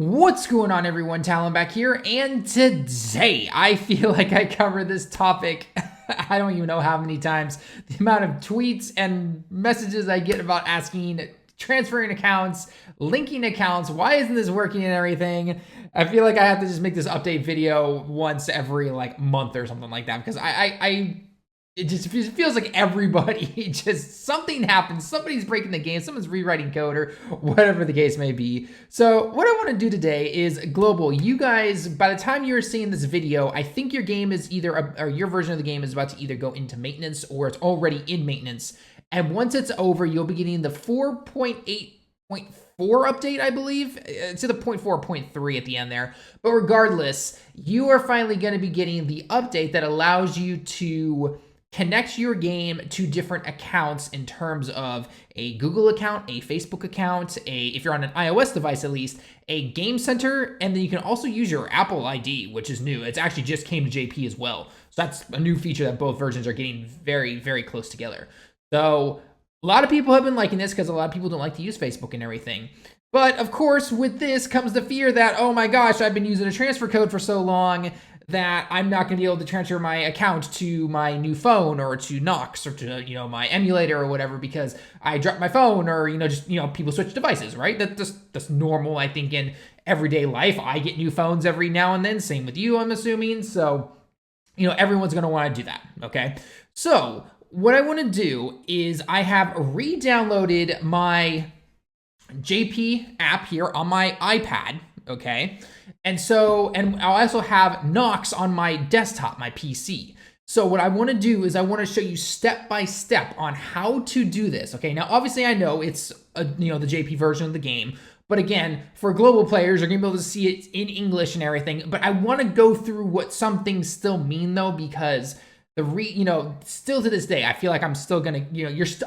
What's going on, everyone? Talon back here, and today I feel like I covered this topic I don't even know how many times. The amount of tweets and messages I get about asking, transferring accounts, linking accounts, why isn't this working and everything. I feel like I have to just make this update video once every month or something like that, because it just feels like everybody just something happens. Somebody's breaking the game. Someone's rewriting code or whatever the case may be. So what I want to do today is global. You guys, by the time you're seeing this video, I think your game is either, or your version of the game is about to either go into maintenance or it's already in maintenance. And once it's over, you'll be getting the 4.8.4 update, I believe. It's to the 0.4.3 at the end there. But regardless, you are finally going to be getting the update that allows you to connect your game to different accounts in terms of a Google account, a Facebook account, if you're on an iOS device at least, a game center, and then you can also use your Apple ID, which is new. It's actually just came to JP as well. So that's a new feature that both versions are getting very, very close together. So a lot of people have been liking this because a lot of people don't like to use Facebook and everything. But of course, with this comes the fear that, oh my gosh, I've been using a transfer code for so long that I'm not going to be able to transfer my account to my new phone or to Nox or to, my emulator or whatever because I dropped my phone or, people switch devices, right? That's normal, I think, in everyday life. I get new phones every now and then. Same with you, I'm assuming. So, everyone's going to want to do that, okay? So what I want to do is I have re-downloaded my JP app here on my iPad, okay? And I also have Nox on my desktop, my PC. So what I want to do is I want to show you step by step on how to do this, okay? Now, obviously I know it's, the JP version of the game, but again, for global players, you're going to be able to see it in English and everything, but I want to go through what some things still mean though, because still to this day, I feel like I'm still gonna,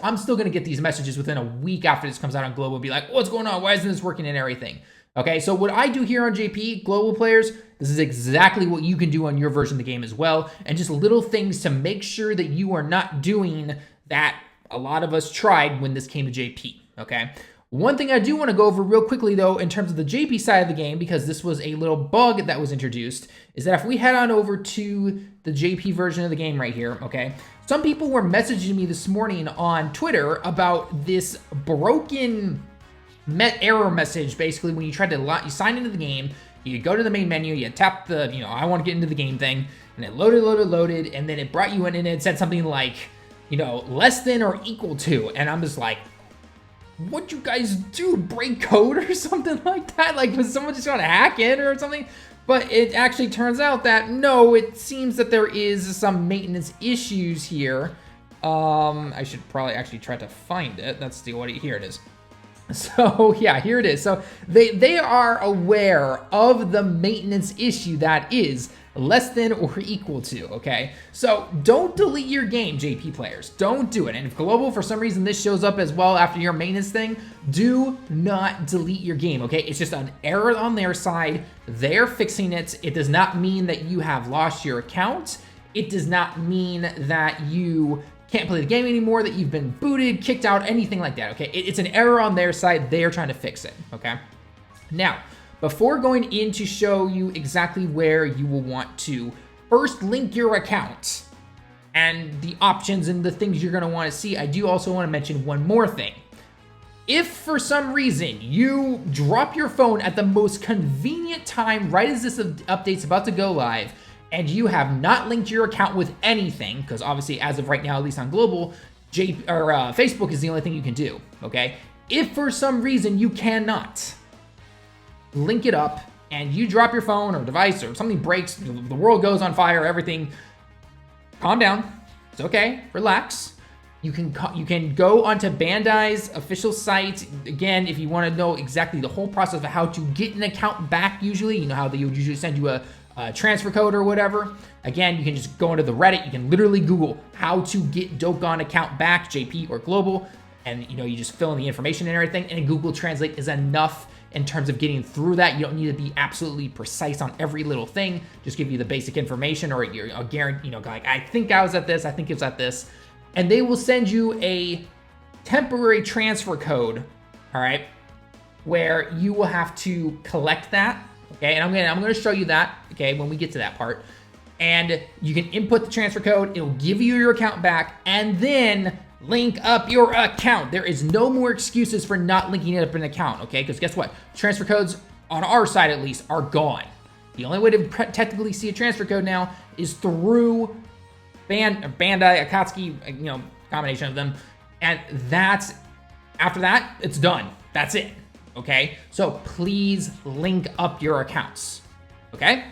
I'm still gonna get these messages within a week after this comes out on global and be like, what's going on? Why isn't this working and everything? Okay, so what I do here on JP, global players, this is exactly what you can do on your version of the game as well, and just little things to make sure that you are not doing that a lot of us tried when this came to JP, okay? One thing I do want to go over real quickly, though, in terms of the JP side of the game, because this was a little bug that was introduced, is that if we head on over to the JP version of the game right here, okay, some people were messaging me this morning on Twitter about this broken error message. Basically, when you try to you sign into the game, you go to the main menu, you tap the, I want to get into the game thing, and it loaded, and then it brought you in, and it said something like, less than or equal to, and I'm just like, what'd you guys do? Break code or something like that? Like, was someone just trying to hack in or something? But it actually turns out that no, it seems that there is some maintenance issues here. I should probably actually try to find it. That's here it is. So yeah, here it is. So they are aware of the maintenance issue that is less than or equal to, okay? So don't delete your game, JP players. Don't do it. And if global, for some reason, this shows up as well after your maintenance thing, do not delete your game, okay? It's just an error on their side. They're fixing it. It does not mean that you have lost your account. It does not mean that you can't play the game anymore, that you've been booted, kicked out, anything like that, okay? It's an error on their side. They are trying to fix it, okay? Now, before going in to show you exactly where you will want to first link your account and the options and the things you're going to want to see, I do also want to mention one more thing. If for some reason you drop your phone at the most convenient time right as this update's about to go live and you have not linked your account with anything, because obviously as of right now, at least on global, Facebook is the only thing you can do, okay? If for some reason you cannot link it up and you drop your phone or device or something breaks, the world goes on fire, everything, calm down. It's okay. Relax. You can go onto Bandai's official site. Again, if you want to know exactly the whole process of how to get an account back, usually, you know how they would usually send you a transfer code or whatever. Again, you can just go into the Reddit. You can literally Google how to get Dokkan account back, JP or global, and you just fill in the information and everything, and Google Translate is enough in terms of getting through that. You don't need to be absolutely precise on every little thing. Just give you the basic information, or you're a guarantee, like, I think I was at this, I think it's at this. And they will send you a temporary transfer code, all right? where you will have to collect that, okay? And I'm gonna show you that, okay, when we get to that part. And you can input the transfer code, it'll give you your account back, and then link up your account. There is no more excuses for not linking it up in an account, okay? Because guess what? Transfer codes, on our side at least, are gone. The only way to technically see a transfer code now is through Bandai, Akatsuki, you know, combination of them. And after that, it's done. That's it, okay? So please link up your accounts, okay?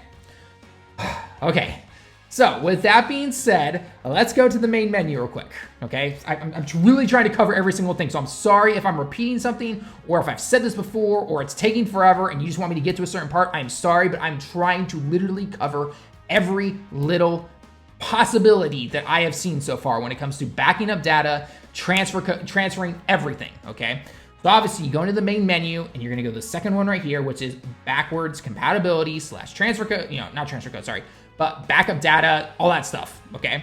Okay, so with that being said, let's go to the main menu real quick, okay? I'm really trying to cover every single thing, so I'm sorry if I'm repeating something, or if I've said this before, or it's taking forever and you just want me to get to a certain part. I'm sorry, but I'm trying to literally cover every little possibility that I have seen so far when it comes to backing up data, transferring everything, okay? So obviously you go into the main menu and you're gonna go to the second one right here, which is backwards compatibility / transfer code, you know, not transfer code, sorry, but backup data, all that stuff, okay?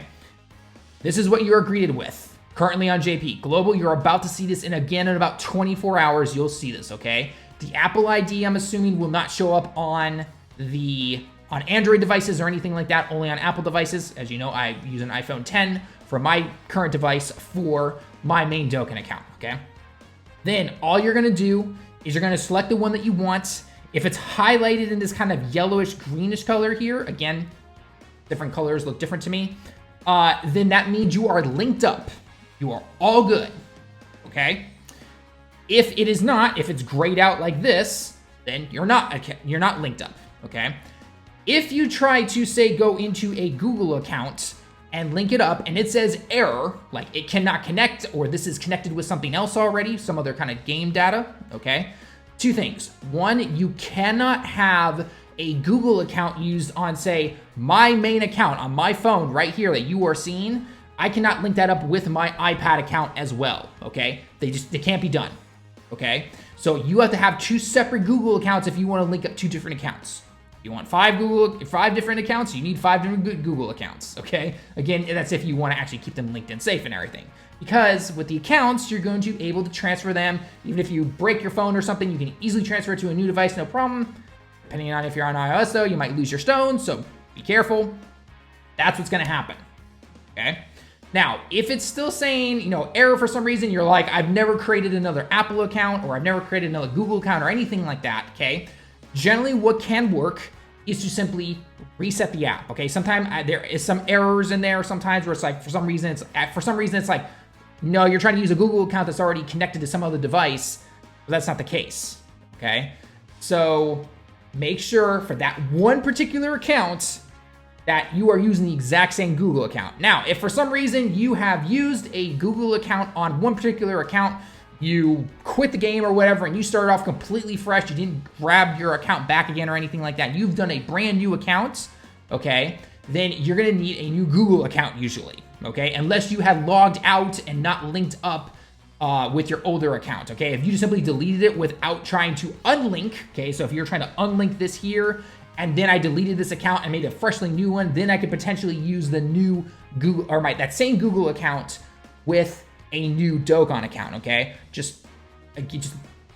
This is what you're greeted with currently on JP. Global, you're about to see this in about 24 hours, you'll see this, okay? The Apple ID, I'm assuming, will not show up on Android devices or anything like that, only on Apple devices. As you know, I use an iPhone 10 for my current device for my main Dokkan account, okay? Then all you're gonna do is you're gonna select the one that you want. If it's highlighted in this kind of yellowish greenish color here, again, different colors look different to me, then that means you are linked up. You are all good, okay? If it is not, if it's grayed out like this, then you're not linked up, okay? If you try to, say, go into a Google account and link it up and it says error, like it cannot connect, or this is connected with something else already, some other kind of game data, okay? Two things. One, you cannot have a Google account used on, say, my main account on my phone right here that you are seeing. I cannot link that up with my iPad account as well, okay? They can't be done, okay? So you have to have two separate Google accounts if you want to link up two different accounts. You want five different accounts, you need 5 different Google accounts, okay? Again, that's if you want to actually keep them linked and safe and everything. Because with the accounts, you're going to be able to transfer them. Even if you break your phone or something, you can easily transfer it to a new device, no problem. Depending on if you're on iOS though, you might lose your stones, so be careful. That's what's gonna happen, okay? Now, if it's still saying, you know, error for some reason, you're like, I've never created another Apple account, or I've never created another Google account, or anything like that, okay? Generally, what can work is to simply reset the app, okay? Sometimes there is some errors in there sometimes where it's like, for some reason it's like, no, you're trying to use a Google account that's already connected to some other device, but that's not the case, okay? So make sure for that one particular account that you are using the exact same Google account. Now, if for some reason you have used a Google account on one particular account, you quit the game or whatever, and you started off completely fresh, you didn't grab your account back again or anything like that, you've done a brand new account, okay, then you're gonna need a new Google account usually, okay, unless you have logged out and not linked up with your older account, okay? If you just simply deleted it without trying to unlink, okay, so if you're trying to unlink this here, and then I deleted this account and made a freshly new one, then I could potentially use the new Google, or that same Google account with a new Dokkan account, okay? Just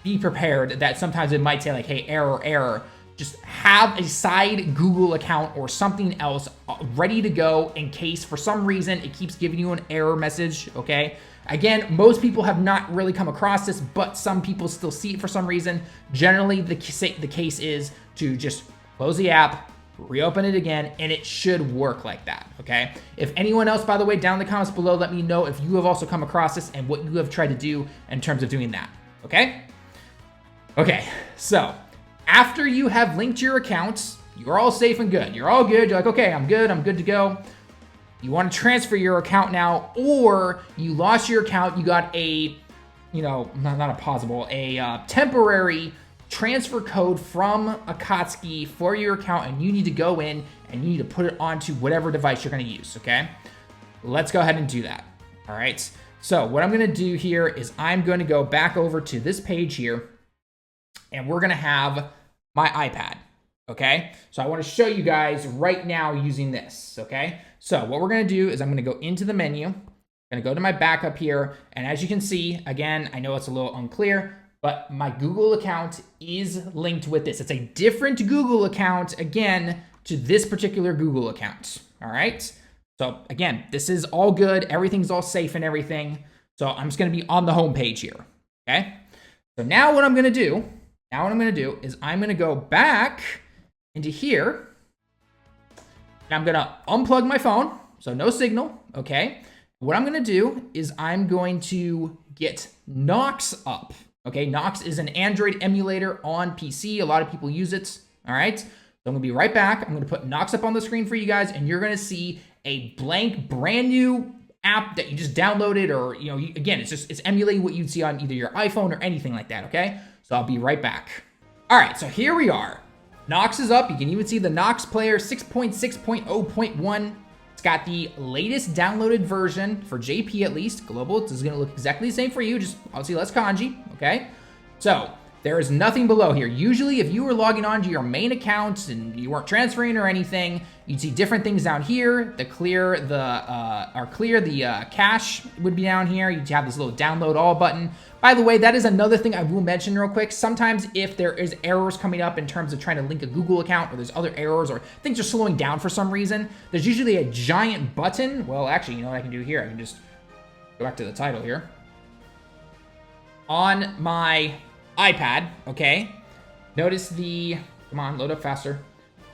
be prepared that sometimes it might say like, hey, error. Just have a side Google account or something else ready to go in case for some reason it keeps giving you an error message, okay? Again, most people have not really come across this, but some people still see it for some reason. Generally, the case is to just close the app, reopen it again, and it should work like that, okay? If anyone else, by the way, down in the comments below, let me know if you have also come across this and what you have tried to do in terms of doing that, okay? Okay, so after you have linked your accounts, you're all safe and good. You're all good. You're like, okay, I'm good to go. You want to transfer your account now, or you lost your account, you got a, you know, not a possible, a temporary transfer code from Akatsuki for your account, and you need to go in and you need to put it onto whatever device you're going to use, okay? Let's go ahead and do that, all right? So what I'm going to do here is I'm going to go back over to this page here, and we're going to have my iPad, okay? So I want to show you guys right now using this, okay? So what we're going to do is I'm going to go into the menu, I'm going to go to my backup here, and as you can see, again, I know it's a little unclear, but my Google account is linked with this. It's a different Google account, again, to this particular Google account, all right? So again, this is all good. Everything's all safe and everything. So I'm just gonna be on the home page here, okay? So now what I'm gonna do, is I'm gonna go back into here, and I'm gonna unplug my phone, so no signal, okay? What I'm gonna do is I'm going to get Nox up, okay? Nox is an Android emulator on PC. A lot of people use it, all right? So I'm gonna be right back. I'm gonna put Nox up on the screen for you guys, and you're gonna see a blank, brand new app that you just downloaded, or, you know, again, it's emulating what you'd see on either your iPhone or anything like that, okay? So I'll be right back. All right, so here we are. Nox is up. You can even see the Nox player 6.6.0.1. It's got the latest downloaded version for JP, at least. Global, this is gonna look exactly the same for you, just obviously less kanji, okay? So there is nothing below here. Usually if you were logging on to your main account and you weren't transferring or anything, you'd see different things down here. The clear the cache would be down here. You'd have this little download all button. By the way, that is another thing I will mention real quick. Sometimes if there is errors coming up in terms of trying to link a Google account, or there's other errors, or things are slowing down for some reason, there's usually a giant button. Well, actually, you know what I can do here? I can just go back to the title here. On my iPad, okay? Notice the, come on, load up faster.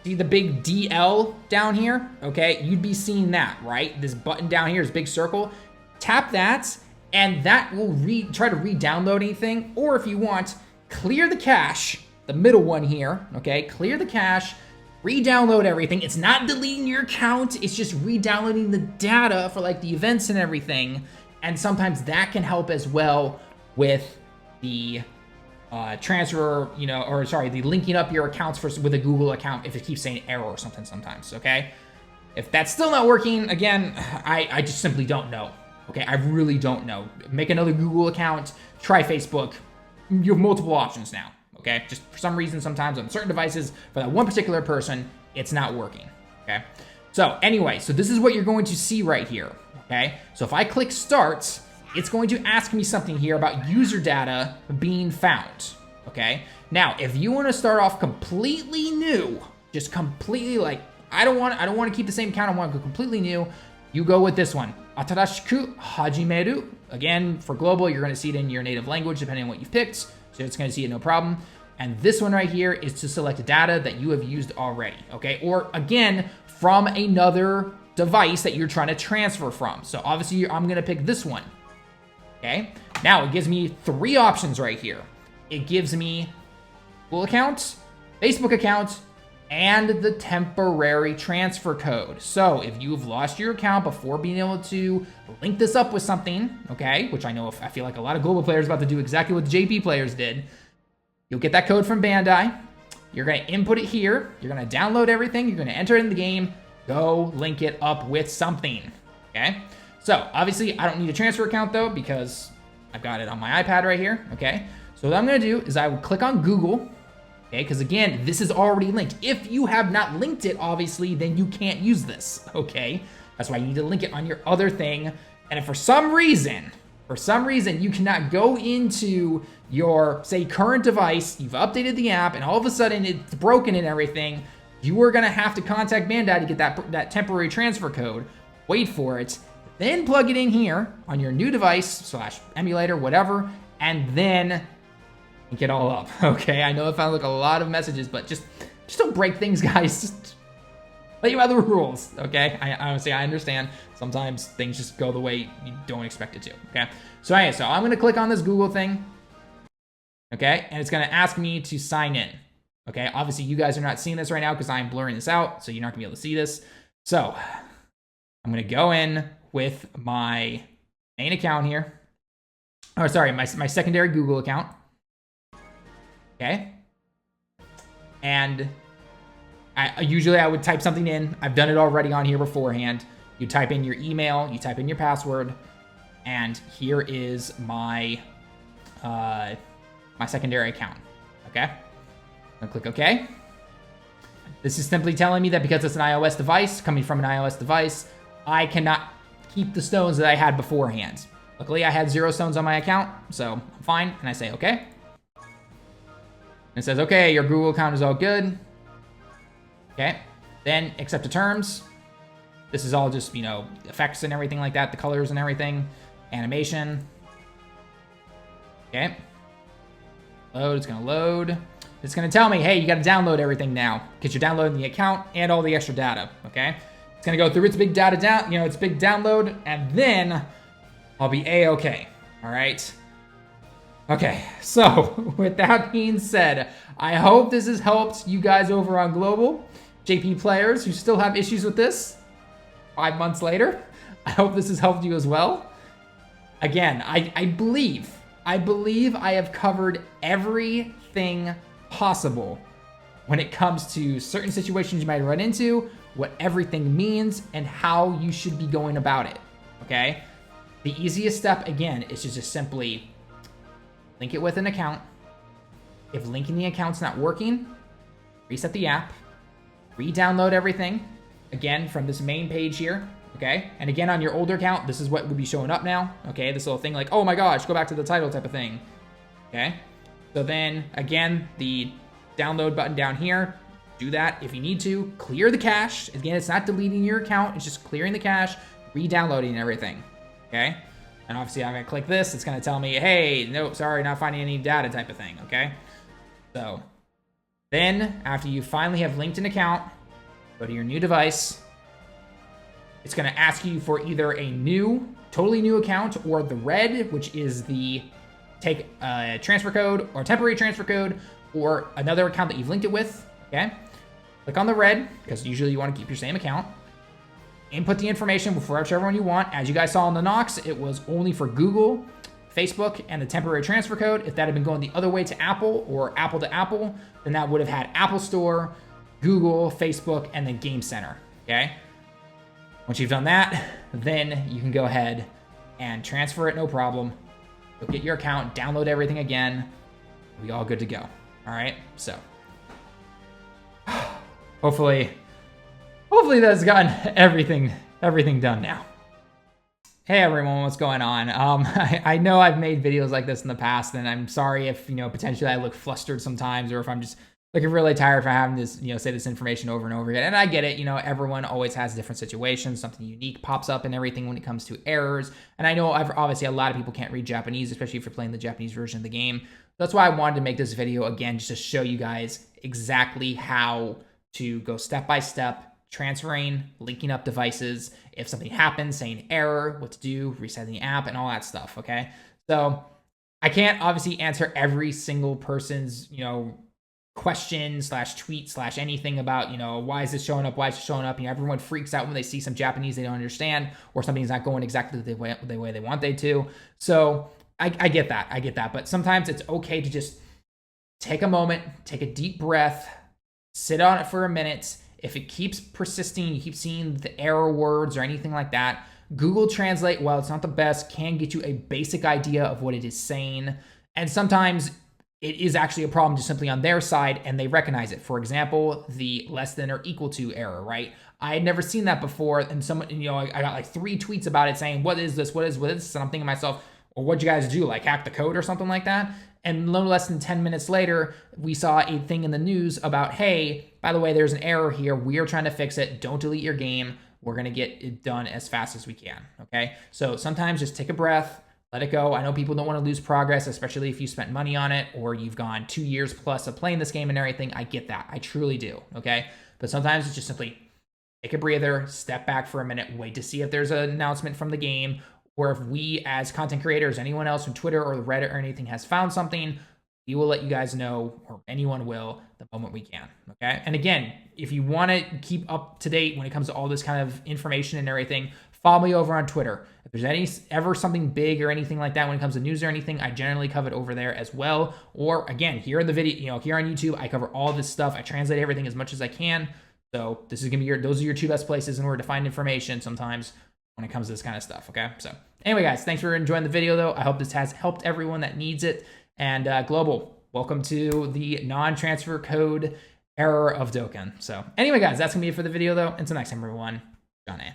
See the big DL down here? Okay, you'd be seeing that, right? This button down here is big circle. Tap that, and that will try to re-download anything. Or if you want, clear the cache, the middle one here, okay? Clear the cache, re-download everything. It's not deleting your account, it's just re-downloading the data for like the events and everything. And sometimes that can help as well with the transfer, you know, or sorry, the linking up your accounts with a Google account if it keeps saying error or something sometimes, okay? If that's still not working, again, I just simply don't know, okay? I really don't know. Make another Google account, try Facebook. You have multiple options now, okay? Just for some reason, sometimes on certain devices, for that one particular person, it's not working, okay? So anyway, so this is what you're going to see right here, okay? So if I click start, it's going to ask me something here about user data being found, okay? Now, if you want to start off completely new, just completely like, I don't want to keep the same account, I want to go completely new, you go with this one. Atarashiku hajimeru. Again, for global, you're going to see it in your native language, depending on what you've picked, so it's going to see it no problem. And this one right here is to select data that you have used already, okay? Or again, from another device that you're trying to transfer from. So obviously, I'm going to pick this one. Okay, now it gives me 3 options right here. It gives me Google account, Facebook account, and the temporary transfer code. So if you've lost your account before being able to link this up with something, okay, which I feel like a lot of global players are about to do exactly what the JP players did, you'll get that code from Bandai. You're gonna input it here. You're gonna download everything. You're gonna enter it in the game. Go link it up with something, okay? So obviously I don't need a transfer account though, because I've got it on my iPad right here, okay? So what I'm gonna do is I would click on Google, okay? Because again, this is already linked. If you have not linked it, obviously, then you can't use this, okay? That's why you need to link it on your other thing. And if for some reason you cannot go into your, say, current device, you've updated the app, and all of a sudden it's broken and everything, you are gonna have to contact Bandai to get that temporary transfer code, wait for it, then plug it in here on your new device / emulator, whatever, and then link it all up, okay? I know it sounds like a lot of messages, but just don't break things, guys. Just let you have the rules, okay? I honestly, I understand. Sometimes things just go the way you don't expect it to, okay? So anyway, so I'm gonna click on this Google thing, okay? And it's gonna ask me to sign in, okay? Obviously, you guys are not seeing this right now because I'm blurring this out, so you're not gonna be able to see this. So I'm gonna go in with my main account here. Oh, sorry, my secondary Google account. Okay. And usually I would type something in. I've done it already on here beforehand. You type in your email, you type in your password, and here is my my secondary account. Okay. I'm gonna click OK. This is simply telling me that because it's an iOS device, coming from an iOS device, I cannot keep the stones that I had beforehand. Luckily, I had 0 stones on my account, so I'm fine, and I say okay. it says, okay, your Google account is all good. Okay, then accept the terms. This is all just, you know, effects and everything like that, the colors and everything, animation. Okay, load, it's gonna load. It's gonna tell me, hey, you gotta download everything now because you're downloading the account and all the extra data, okay? It's gonna go through its big data down, its big download, and then I'll be A-okay, all right? Okay, so with that being said, I hope this has helped you guys over on Global, JP players who still have issues with this 5 months later. I hope this has helped you as well. Again, I believe I have covered everything possible when it comes to certain situations you might run into, what everything means, and how you should be going about it, okay? The easiest step, again, is to just simply link it with an account. If linking the account's not working, reset the app, re-download everything, again, from this main page here, okay? And again, on your older account, this is what would be showing up now, okay? This little thing like, oh my gosh, go back to the title type of thing, okay? So then, again, the download button down here, do that if you need to. Clear the cache. Again, it's not deleting your account. It's just clearing the cache, re-downloading everything, okay? And obviously, I'm going to click this. It's going to tell me, hey, nope, sorry, not finding any data type of thing, okay? So then, after you finally have linked an account, go to your new device. It's going to ask you for either a new, totally new account or the red, which is the take a transfer code or temporary transfer code or another account that you've linked it with, okay? Click on the red, because usually you want to keep your same account. Input the information for whichever one you want. As you guys saw in the Knox, it was only for Google, Facebook, and the temporary transfer code. If that had been going the other way to Apple or Apple to Apple, then that would have had Apple Store, Google, Facebook, and then Game Center, okay? Once you've done that, then you can go ahead and transfer it, no problem. You'll get your account, download everything again. We'll be all good to go, all right? So, hopefully that's gotten everything done now. Hey everyone, what's going on? I know I've made videos like this in the past, and I'm sorry if, potentially I look flustered sometimes, or if I'm just looking really tired for having this, say this information over and over again. And I get it, everyone always has different situations, something unique pops up and everything when it comes to errors. And I know obviously a lot of people can't read Japanese, especially if you're playing the Japanese version of the game. That's why I wanted to make this video again, just to show you guys exactly how to go step by step, transferring, linking up devices, if something happens, saying error, what to do, resetting the app, and all that stuff, okay? So I can't obviously answer every single person's, question / tweet / anything about, why is this showing up, why is it showing up? Everyone freaks out when they see some Japanese they don't understand, or something's not going exactly the way they want they to. So I get that, but sometimes it's okay to just take a moment, take a deep breath, sit on it for a minute. If it keeps persisting, you keep seeing the error words or anything like that, Google Translate, while it's not the best, can get you a basic idea of what it is saying. And sometimes it is actually a problem just simply on their side and they recognize it. For example, the less than or equal to error, right? I had never seen that before. And someone, I got like 3 tweets about it saying, what is this? What is this? And I'm thinking to myself, well, what'd you guys do? Like hack the code or something like that? And no less than 10 minutes later, we saw a thing in the news about, hey, by the way, there's an error here. We are trying to fix it. Don't delete your game. We're going to get it done as fast as we can, okay? So sometimes just take a breath, let it go. I know people don't want to lose progress, especially if you spent money on it or you've gone 2 years plus of playing this game and everything. I get that. I truly do, okay? But sometimes it's just simply take a breather, step back for a minute, wait to see if there's an announcement from the game, or if we as content creators, anyone else from Twitter or Reddit or anything has found something, we will let you guys know, or anyone will, the moment we can, okay? And again, if you want to keep up to date when it comes to all this kind of information and everything, follow me over on Twitter. If there's ever something big or anything like that when it comes to news or anything, I generally cover it over there as well. Or again, here in the video, here on YouTube, I cover all this stuff. I translate everything as much as I can. So this is gonna be those are your 2 best places in order to find information sometimes when it comes to this kind of stuff, okay? So anyway, guys, thanks for enjoying the video, though. I hope this has helped everyone that needs it. And Global, welcome to the non-transfer code era of Dokkan. So anyway, guys, that's going to be it for the video, though. Until next time, everyone, John A.